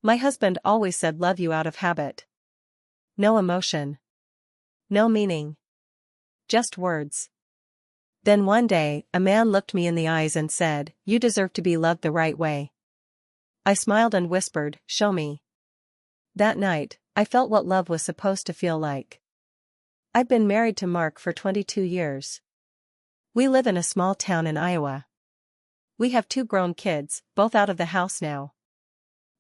My husband always said love you out of habit. No emotion. No meaning. Just words. Then one day, a man looked me in the eyes and said, "You deserve to be loved the right way." I smiled and whispered, "Show me." That night, I felt what love was supposed to feel like. I've been married to Mark for 22 years. We live in a small town in Iowa. We have 2 grown kids, both out of the house now.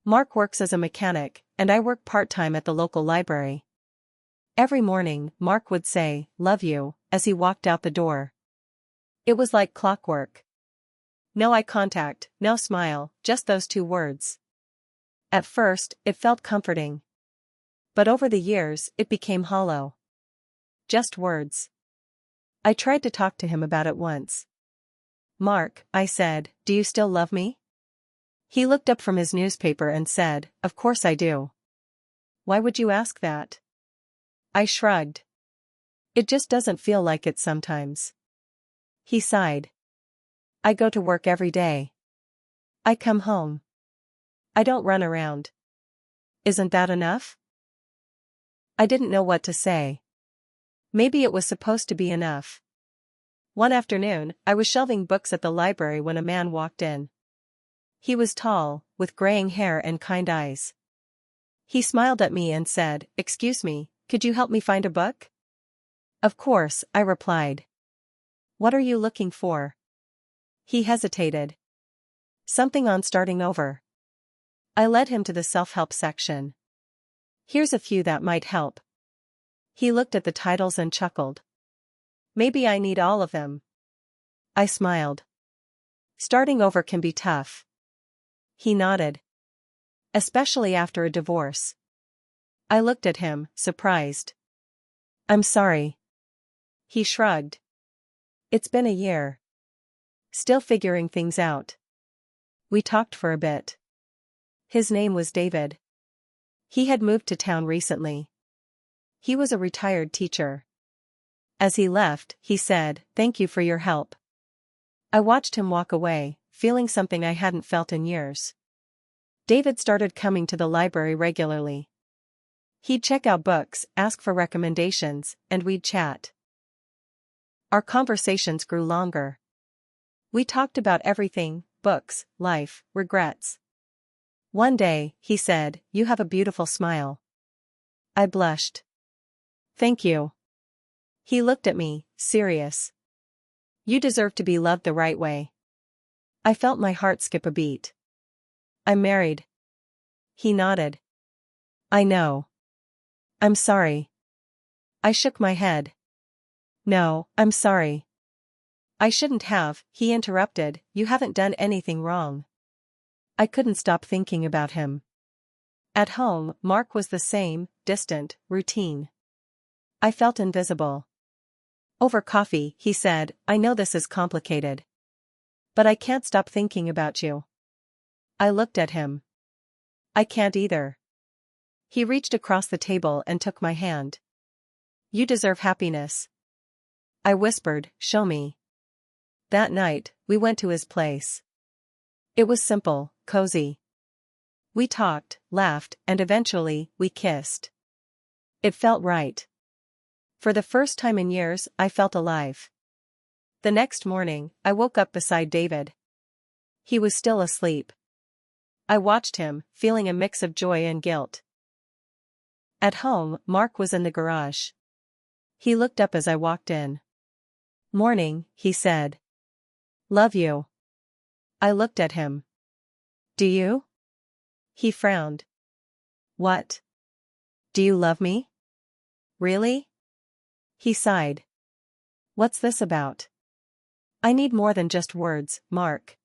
Mark works as a mechanic, and I work part-time at the local library. Every morning, Mark would say, "Love you," as he walked out the door. It was like clockwork. No eye contact, no smile, just those 2 words. At first, it felt comforting. But over the years, it became hollow. Just words. I tried to talk to him about it once. "Mark," I said, "do you still love me?" He looked up from his newspaper and said, "Of course I do." "Why would you ask that?" I shrugged. "It just doesn't feel like it sometimes." He sighed. "I go to work every day. I come home. I don't run around. Isn't that enough?" I didn't know what to say. Maybe it was supposed to be enough. One afternoon, I was shelving books at the library when a man walked in. He was tall, with graying hair and kind eyes. He smiled at me and said, "Excuse me, could you help me find a book?" "Of course," I replied. "What are you looking for?" He hesitated. "Something on starting over." I led him to the self-help section. "Here's a few that might help." He looked at the titles and chuckled. "Maybe I need all of them." I smiled. "Starting over can be tough." He nodded. "Especially after a divorce." I looked at him, surprised. "I'm sorry." He shrugged. "It's been a year. Still figuring things out." We talked for a bit. His name was David. He had moved to town recently. He was a retired teacher. As he left, he said, "Thank you for your help." I watched him walk away, feeling something I hadn't felt in years. David started coming to the library regularly. He'd check out books, ask for recommendations, and we'd chat. Our conversations grew longer. We talked about everything: books, life, regrets. One day, he said, "You have a beautiful smile." I blushed. "Thank you." He looked at me, serious. "You deserve to be loved the right way." I felt my heart skip a beat. "I'm married." He nodded. "I know. I'm sorry." I shook my head. "No, I'm sorry." "I shouldn't have," he interrupted, "you haven't done anything wrong." I couldn't stop thinking about him. At home, Mark was the same, distant, routine. I felt invisible. Over coffee, he said, "I know this is complicated. But I can't stop thinking about you." I looked at him. "I can't either." He reached across the table and took my hand. "You deserve happiness." I whispered, "Show me." That night, we went to his place. It was simple, cozy. We talked, laughed, and eventually, we kissed. It felt right. For the first time in years, I felt alive. The next morning, I woke up beside David. He was still asleep. I watched him, feeling a mix of joy and guilt. At home, Mark was in the garage. He looked up as I walked in. "Morning," he said. "Love you." I looked at him. "Do you?" He frowned. "What? Do you love me? Really?" He sighed. "What's this about?" "I need more than just words, Mark."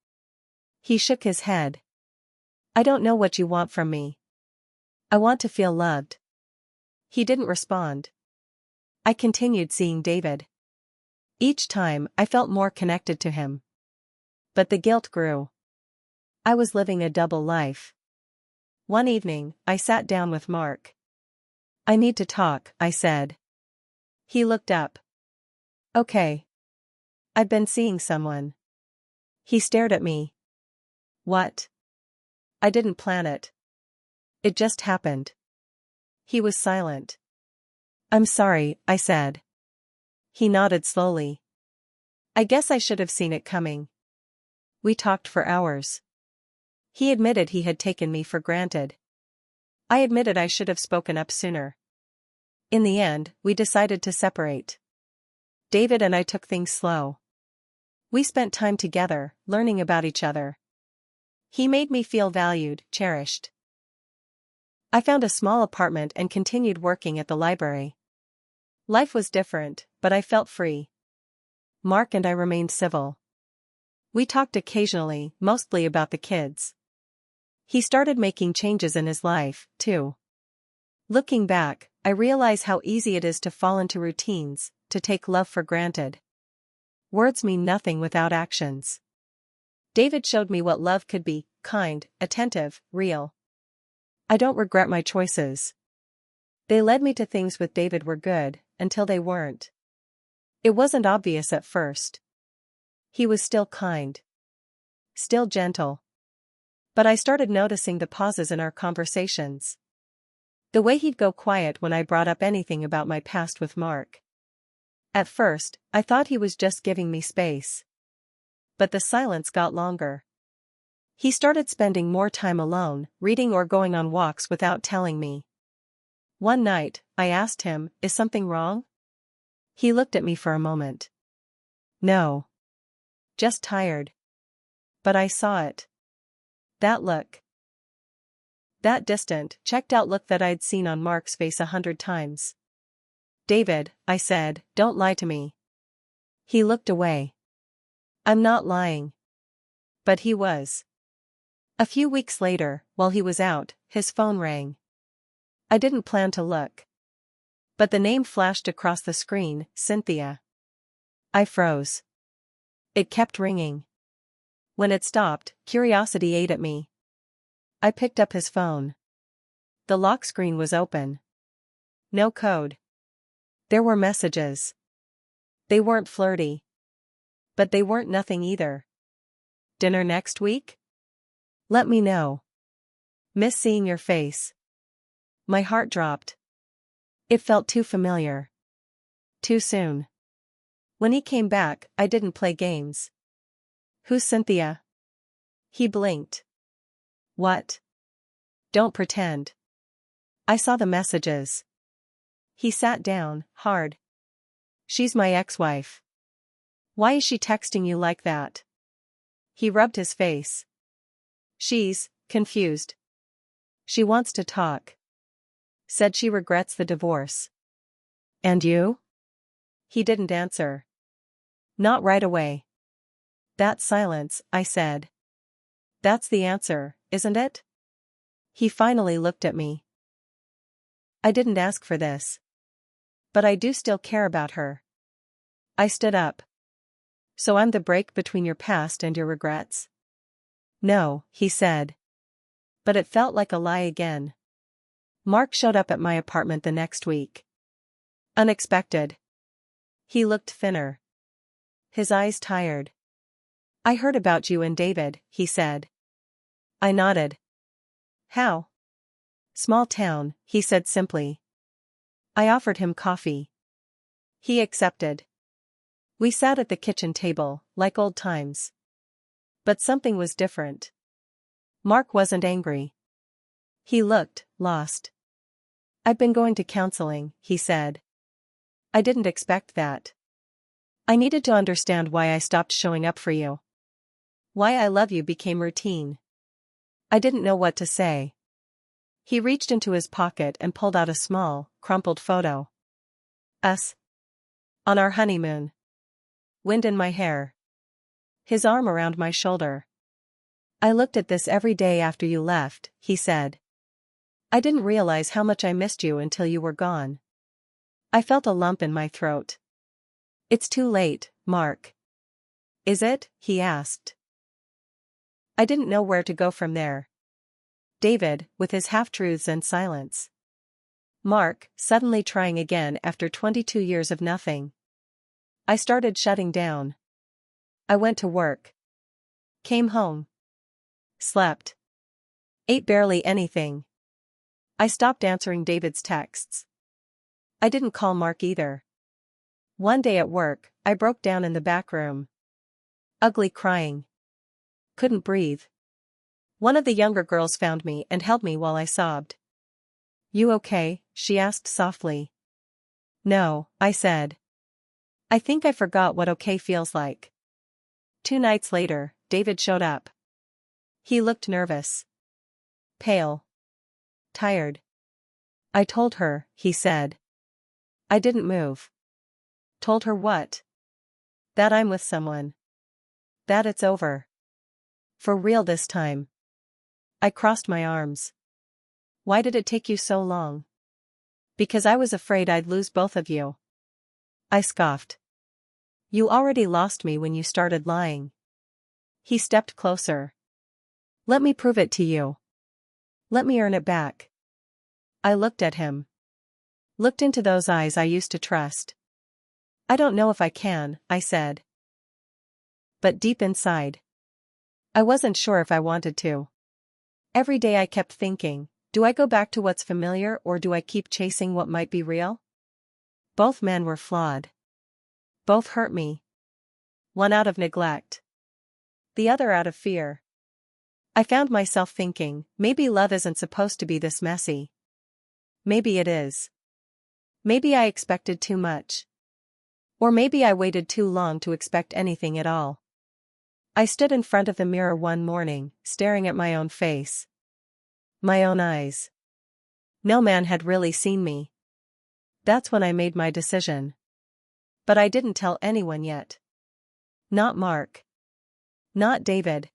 He shook his head. "I don't know what you want from me." "I want to feel loved." He didn't respond. I continued seeing David. Each time, I felt more connected to him. But the guilt grew. I was living a double life. One evening, I sat down with Mark. "I need to talk," I said. He looked up. "Okay. I've been seeing someone." He stared at me. "What?" "I didn't plan it." It just happened. He was silent. I'm sorry, I said. He nodded slowly. I guess I should have seen it coming. We talked for hours. He admitted he had taken me for granted. I admitted I should have spoken up sooner. In the end, we decided to separate. David and I took things slow. We spent time together, learning about each other. He made me feel valued, cherished. I found a small apartment and continued working at the library. Life was different, but I felt free. Mark and I remained civil. We talked occasionally, mostly about the kids. He started making changes in his life, too. Looking back, I realize how easy it is to fall into routines, to take love for granted. Words mean nothing without actions. David showed me what love could be: kind, attentive, real. I don't regret my choices. They led me to things with David were good, until they weren't. It wasn't obvious at first. He was still kind. Still gentle. But I started noticing the pauses in our conversations. The way he'd go quiet when I brought up anything about my past with Mark. At first, I thought he was just giving me space. But the silence got longer. He started spending more time alone, reading or going on walks without telling me. One night, I asked him, "Is something wrong?" He looked at me for a moment. "No. Just tired." But I saw it. That look. That distant, checked-out look that I'd seen on Mark's face 100 times. "David," I said, "don't lie to me." He looked away. I'm not lying. But he was. A few weeks later, while he was out, his phone rang. I didn't plan to look. But the name flashed across the screen: Cynthia. I froze. It kept ringing. When it stopped, curiosity ate at me. I picked up his phone. The lock screen was open. No code. There were messages. They weren't flirty. But they weren't nothing either. "Dinner next week? Let me know. Miss seeing your face." My heart dropped. It felt too familiar. Too soon. When he came back, I didn't play games. "Who's Cynthia?" He blinked. "What?" "Don't pretend." I saw the messages. He sat down, hard. "She's my ex-wife." "Why is she texting you like that?" He rubbed his face. "She's confused. She wants to talk. Said she regrets the divorce." "And you?" He didn't answer. "Not right away." "That silence," I said. "That's the answer, isn't it?" He finally looked at me. "I didn't ask for this. But I do still care about her." I stood up. "So I'm the break between your past and your regrets?" "No," he said. But it felt like a lie again. Mark showed up at my apartment the next week. Unexpected. He looked thinner. His eyes tired. "I heard about you and David," he said. I nodded. "How?" "Small town," he said simply. I offered him coffee. He accepted. We sat at the kitchen table, like old times. But something was different. Mark wasn't angry. He looked lost. "I've been going to counseling," he said. I didn't expect that. I needed to understand why I stopped showing up for you. Why "I love you" became routine. I didn't know what to say. He reached into his pocket and pulled out a small, crumpled photo. Us. On our honeymoon. Wind in my hair. His arm around my shoulder. "I looked at this every day after you left," he said. "I didn't realize how much I missed you until you were gone." I felt a lump in my throat. "It's too late, Mark." "Is it?" he asked. I didn't know where to go from there. David, with his half-truths and silence. Mark, suddenly trying again after 22 years of nothing. I started shutting down. I went to work. Came home. Slept. Ate barely anything. I stopped answering David's texts. I didn't call Mark either. One day at work, I broke down in the back room. Ugly crying. Couldn't breathe. One of the younger girls found me and held me while I sobbed. "You okay?" she asked softly. "No," I said. I think I forgot what okay feels like. 2 nights later, David showed up. He looked nervous. Pale. Tired. "I told her," he said. I didn't move. Told her what? That I'm with someone. That it's over. For real this time. I crossed my arms. "Why did it take you so long?" "Because I was afraid I'd lose both of you." I scoffed. "You already lost me when you started lying." He stepped closer. "Let me prove it to you. Let me earn it back." I looked at him. Looked into those eyes I used to trust. "I don't know if I can," I said. But deep inside, I wasn't sure if I wanted to. Every day I kept thinking, do I go back to what's familiar or do I keep chasing what might be real? Both men were flawed. Both hurt me. One out of neglect. The other out of fear. I found myself thinking, maybe love isn't supposed to be this messy. Maybe it is. Maybe I expected too much. Or maybe I waited too long to expect anything at all. I stood in front of the mirror one morning, staring at my own face. My own eyes. No man had really seen me. That's when I made my decision. But I didn't tell anyone yet. Not Mark. Not David.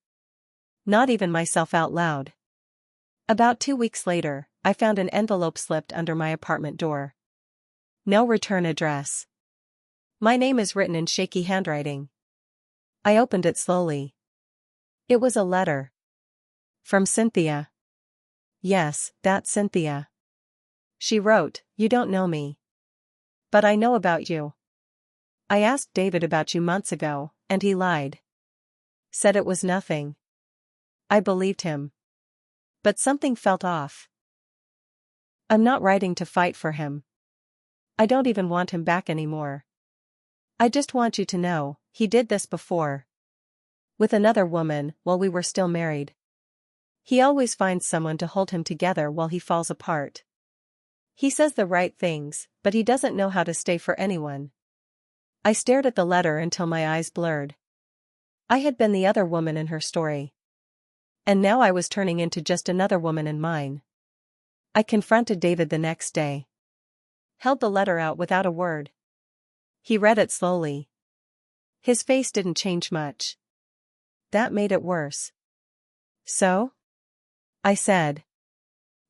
Not even myself out loud. About 2 weeks later, I found an envelope slipped under my apartment door. No return address. My name is written in shaky handwriting. I opened it slowly. It was a letter. From Cynthia. Yes, that Cynthia. She wrote, "You don't know me. But I know about you. I asked David about you months ago, and he lied. Said it was nothing." I believed him. But something felt off. I'm not writing to fight for him. I don't even want him back anymore. I just want you to know, he did this before. With another woman, while we were still married. He always finds someone to hold him together while he falls apart. He says the right things, but he doesn't know how to stay for anyone. I stared at the letter until my eyes blurred. I had been the other woman in her story. And now I was turning into just another woman in mine. I confronted David the next day. Held the letter out without a word. He read it slowly. His face didn't change much. That made it worse. "So?" I said.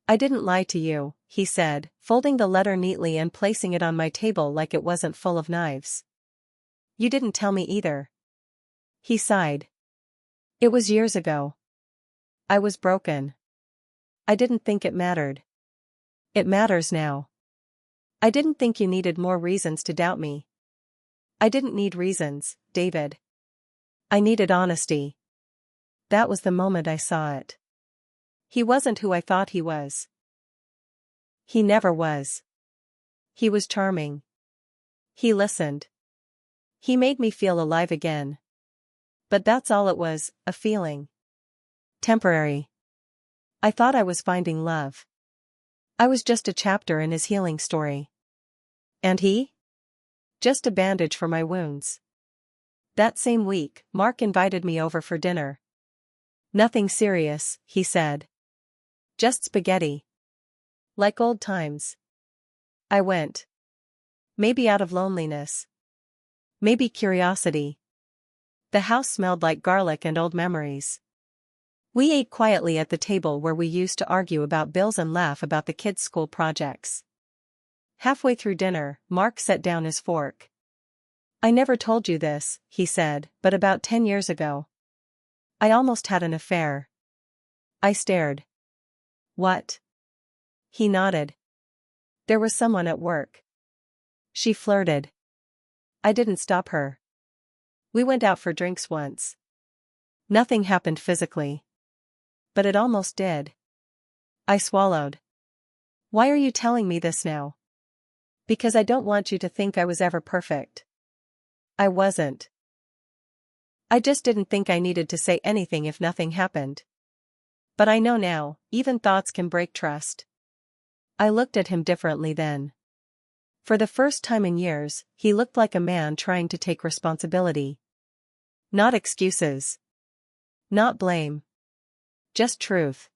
"I didn't lie to you," he said, folding the letter neatly and placing it on my table like it wasn't full of knives. "You didn't tell me either." He sighed. "It was years ago. I was broken. I didn't think it mattered. It matters now. I didn't think you needed more reasons to doubt me." I didn't need reasons, David. I needed honesty. That was the moment I saw it. He wasn't who I thought he was. He never was. He was charming. He listened. He made me feel alive again. But that's all it was, a feeling. Temporary. I thought I was finding love. I was just a chapter in his healing story. And he? Just a bandage for my wounds. That same week, Mark invited me over for dinner. "Nothing serious," he said. "Just spaghetti. Like old times." I went. Maybe out of loneliness. Maybe curiosity. The house smelled like garlic and old memories. We ate quietly at the table where we used to argue about bills and laugh about the kids' school projects. Halfway through dinner, Mark set down his fork. "I never told you this," he said, "but about 10 years ago, I almost had an affair." I stared. "What?" He nodded. "There was someone at work. She flirted. I didn't stop her. We went out for drinks once. Nothing happened physically. But it almost did." I swallowed. Why are you telling me this now? Because I don't want you to think I was ever perfect. I wasn't. I just didn't think I needed to say anything if nothing happened. But I know now, even thoughts can break trust. I looked at him differently then. For the first time in years, he looked like a man trying to take responsibility. Not excuses. Not blame. Just truth.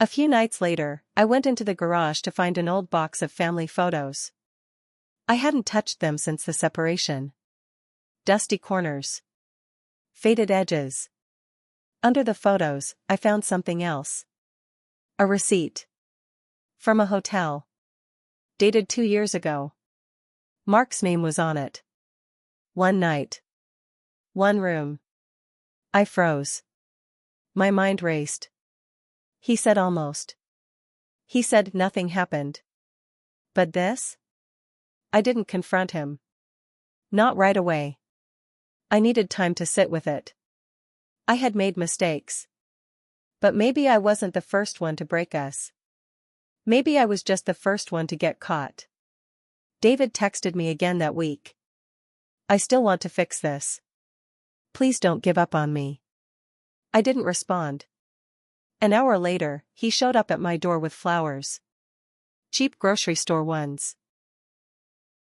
A few nights later, I went into the garage to find an old box of family photos. I hadn't touched them since the separation. Dusty corners. Faded edges. Under the photos, I found something else. A receipt. From a hotel. Dated 2 years ago. Mark's name was on it. One night. One room. I froze. My mind raced. He said almost. He said nothing happened. But this? I didn't confront him. Not right away. I needed time to sit with it. I had made mistakes. But maybe I wasn't the first one to break us. Maybe I was just the first one to get caught. David texted me again that week. I still want to fix this. Please don't give up on me. I didn't respond. An hour later, he showed up at my door with flowers. Cheap grocery store ones.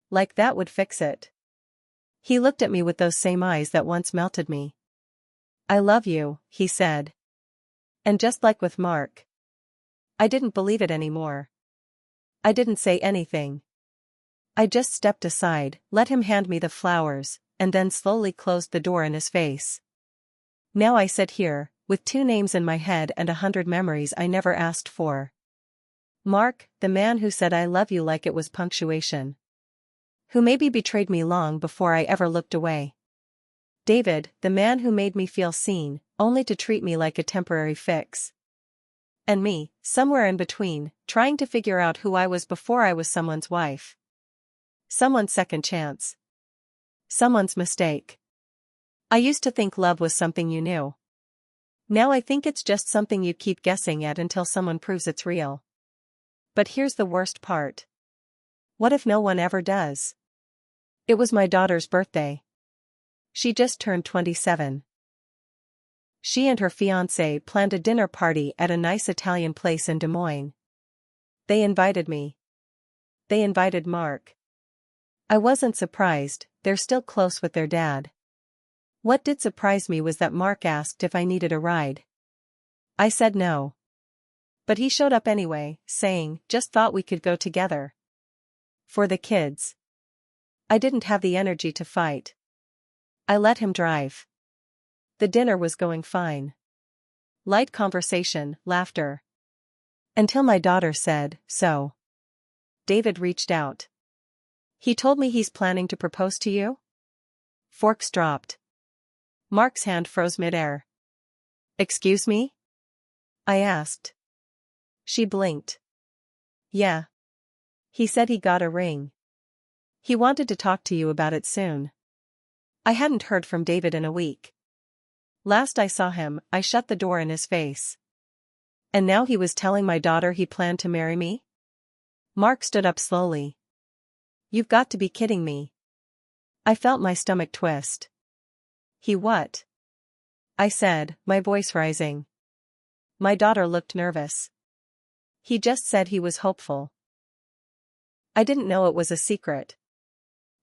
Like that would fix it. He looked at me with those same eyes that once melted me. I love you, he said. And just like with Mark. I didn't believe it anymore. I didn't say anything. I just stepped aside, let him hand me the flowers, and then slowly closed the door in his face. Now I sit here, with 2 names in my head and 100 memories I never asked for. Mark, the man who said I love you like it was punctuation. Who maybe betrayed me long before I ever looked away. David, the man who made me feel seen, only to treat me like a temporary fix. And me, somewhere in between, trying to figure out who I was before I was someone's wife. Someone's second chance. Someone's mistake. I used to think love was something you knew. Now I think it's just something you keep guessing at until someone proves it's real. But here's the worst part. What if no one ever does? It was my daughter's birthday. She just turned 27. She and her fiancé planned a dinner party at a nice Italian place in Des Moines. They invited me. They invited Mark. I wasn't surprised, they're still close with their dad. What did surprise me was that Mark asked if I needed a ride. I said no. But he showed up anyway, saying, just thought we could go together. For the kids. I didn't have the energy to fight. I let him drive. The dinner was going fine. Light conversation, laughter. Until my daughter said, so. David reached out. He told me he's planning to propose to you? Forks dropped. Mark's hand froze midair. Excuse me? I asked. She blinked. Yeah. He said he got a ring. He wanted to talk to you about it soon. I hadn't heard from David in a week. Last I saw him, I shut the door in his face. And now he was telling my daughter he planned to marry me? Mark stood up slowly. You've got to be kidding me. I felt my stomach twist. He what? I said, my voice rising. My daughter looked nervous. He just said he was hopeful. I didn't know it was a secret.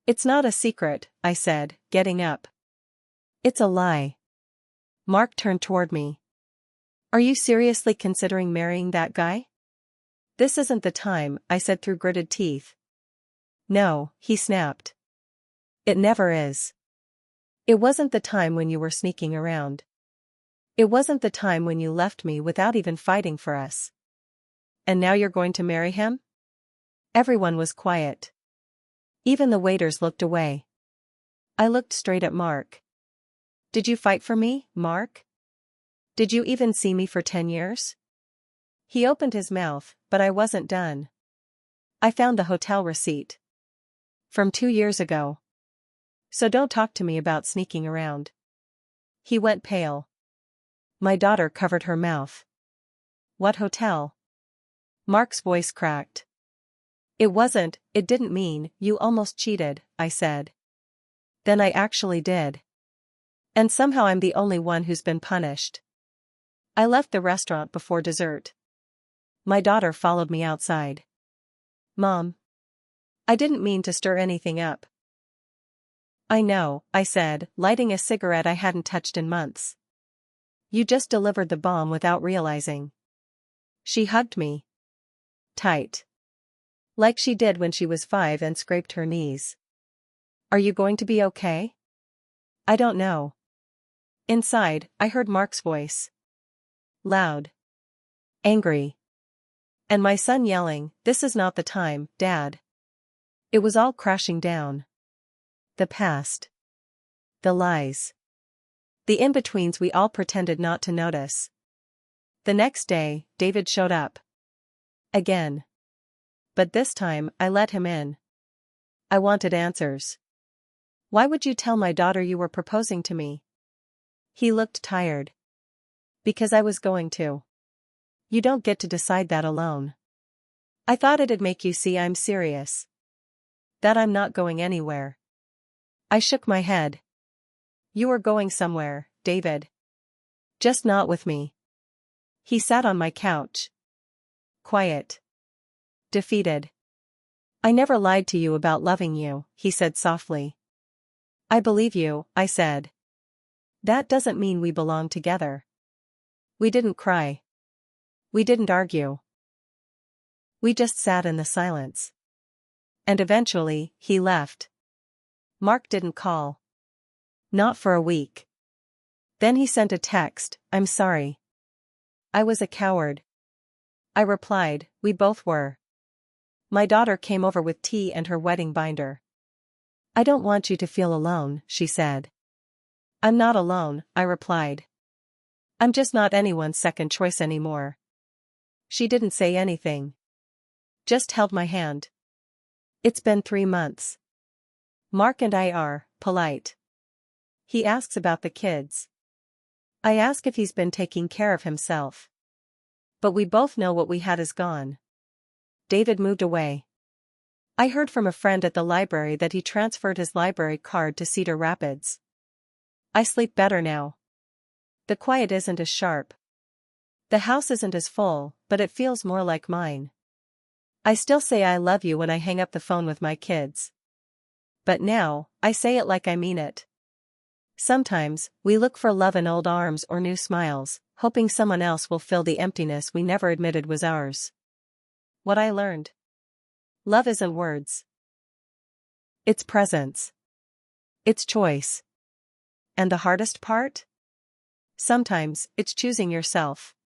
It's not a secret, I said, getting up. It's a lie. Mark turned toward me. Are you seriously considering marrying that guy? This isn't the time, I said through gritted teeth. No, he snapped. It never is. It wasn't the time when you were sneaking around. It wasn't the time when you left me without even fighting for us. And now you're going to marry him? Everyone was quiet. Even the waiters looked away. I looked straight at Mark. Did you fight for me, Mark? Did you even see me for 10 years? He opened his mouth, but I wasn't done. I found the hotel receipt. From 2 years ago. So don't talk to me about sneaking around. He went pale. My daughter covered her mouth. What hotel? Mark's voice cracked. It didn't mean, you almost cheated, I said. Then I actually did. And somehow I'm the only one who's been punished. I left the restaurant before dessert. My daughter followed me outside. Mom. I didn't mean to stir anything up. I know, I said, lighting a cigarette I hadn't touched in months. You just delivered the bomb without realizing. She hugged me. Tight. Like she did when she was 5 and scraped her knees. Are you going to be okay? I don't know. Inside, I heard Mark's voice. Loud. Angry. And my son yelling, "This is not the time, Dad." It was all crashing down. The past. The lies. The in-betweens we all pretended not to notice. The next day, David showed up. Again. But this time, I let him in. I wanted answers. Why would you tell my daughter you were proposing to me? He looked tired. Because I was going to. You don't get to decide that alone. I thought it'd make you see I'm serious. That I'm not going anywhere. I shook my head. You were going somewhere, David. Just not with me. He sat on my couch. Quiet. Defeated. I never lied to you about loving you, he said softly. I believe you, I said. That doesn't mean we belong together. We didn't cry. We didn't argue. We just sat in the silence. And eventually, he left. Mark didn't call. Not for a week. Then he sent a text, "I'm sorry. I was a coward." I replied, "We both were." My daughter came over with tea and her wedding binder. "I don't want you to feel alone," she said. "I'm not alone," I replied. "I'm just not anyone's second choice anymore." She didn't say anything. Just held my hand. It's been 3 months. Mark and I are polite. He asks about the kids. I ask if he's been taking care of himself. But we both know what we had is gone. David moved away. I heard from a friend at the library that he transferred his library card to Cedar Rapids. I sleep better now. The quiet isn't as sharp. The house isn't as full, but it feels more like mine. I still say I love you when I hang up the phone with my kids. But now, I say it like I mean it. Sometimes, we look for love in old arms or new smiles, hoping someone else will fill the emptiness we never admitted was ours. What I learned. Love isn't words. It's presence. It's choice. And the hardest part? Sometimes, it's choosing yourself.